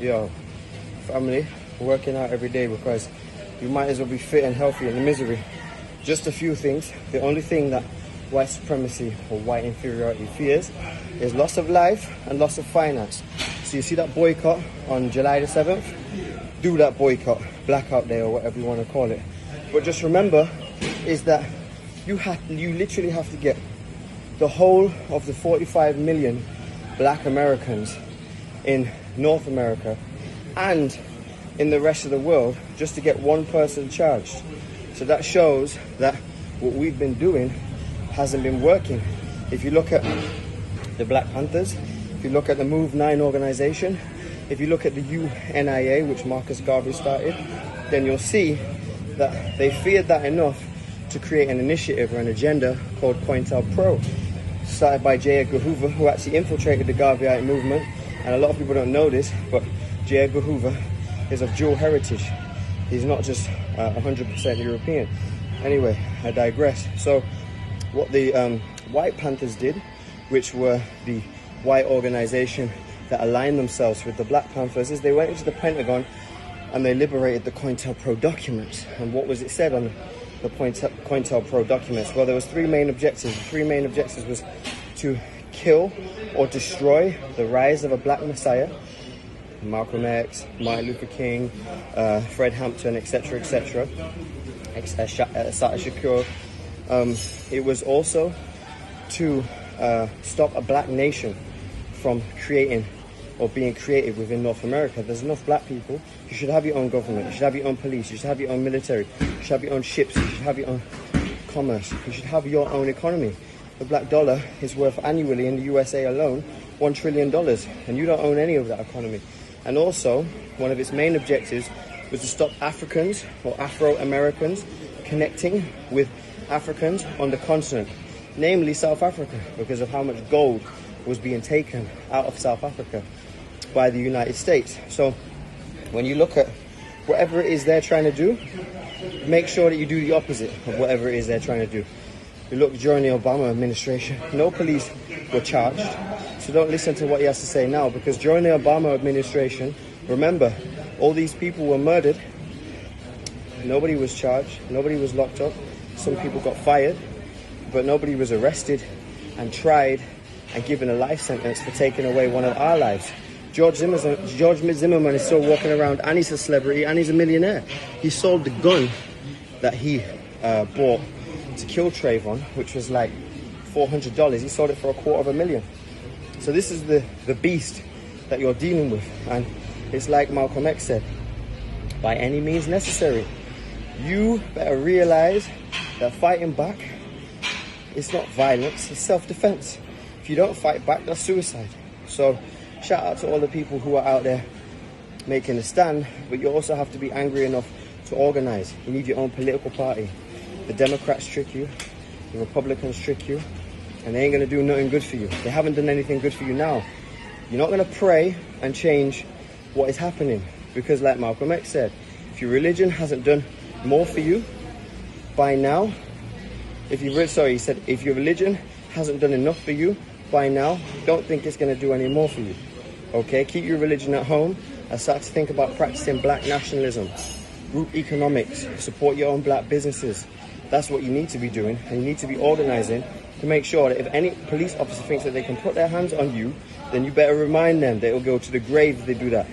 Yo, family, working out every day because you might as well be fit and healthy in the misery. Just a few things. The only thing that white supremacy or white inferiority fears is loss of life and loss of finance. So you see that boycott on July the 7th? Do that boycott, blackout day or whatever you want to call it. But just remember is that you literally have to get the whole of the 45 million black Americans in North America and in the rest of the world just to get one person charged. So that shows that what we've been doing hasn't been working. If you look at the Black Panthers, if you look at the Move 9 organization, if you look at the UNIA, which Marcus Garvey started, then you'll see that they feared that enough to create an initiative or an agenda called COINTELPRO, started by J. Edgar Hoover, who actually infiltrated the Garveyite movement. And a lot of people don't know this, but J. Edgar Hoover is of dual heritage. He's not just 100% European. Anyway, I digress. So what the White Panthers did, which were the white organization that aligned themselves with the Black Panthers, is they went into the Pentagon and they liberated the COINTELPRO documents. And what was it said on the COINTELPRO documents? Well, there was three main objectives. The three main objectives was to kill or destroy the rise of a black messiah, Malcolm X, Martin Luther King, Fred Hampton, etc., etc., Assata Shakur. It was also to stop a black nation from creating or being created within North America. There's enough black people. You should have your own government. You should have your own police. You should have your own military. You should have your own ships. You should have your own commerce. You should have your own economy. The black dollar is worth annually in the USA alone $1 trillion, and you don't own any of that economy. And also, one of its main objectives was to stop Africans or Afro-Americans connecting with Africans on the continent, namely South Africa, because of how much gold was being taken out of South Africa by the United States. So when you look at whatever it is they're trying to do, make sure that you do the opposite of whatever it is they're trying to do. You look during the Obama administration, no police were charged. So don't listen to what he has to say now, because during the Obama administration, remember, all these people were murdered. Nobody was charged. Nobody was locked up. Some people got fired, but nobody was arrested and tried and given a life sentence for taking away one of our lives. George Zimmerman is still walking around, and he's a celebrity, and he's a millionaire. He sold the gun that he bought to kill Trayvon, which was like $400. He sold it for $250,000. So this is the beast that you're dealing with. And it's like Malcolm X said, by any means necessary. You better realize that fighting back is not violence, it's self-defense. If you don't fight back, that's suicide. So shout out to all the people who are out there making a stand, but you also have to be angry enough to organize. You need your own political party. The Democrats trick you, the Republicans trick you, and they ain't gonna do nothing good for you. They haven't done anything good for you now. You're not gonna pray and change what is happening, because like Malcolm X said, if your religion hasn't done more for you by now, if your religion hasn't done enough for you by now, don't think it's gonna do any more for you. Okay, keep your religion at home and start to think about practicing black nationalism, group economics, support your own black businesses. That's what you need to be doing, and you need to be organizing to make sure that if any police officer thinks that they can put their hands on you, then you better remind them that it'll go to the grave if they do that.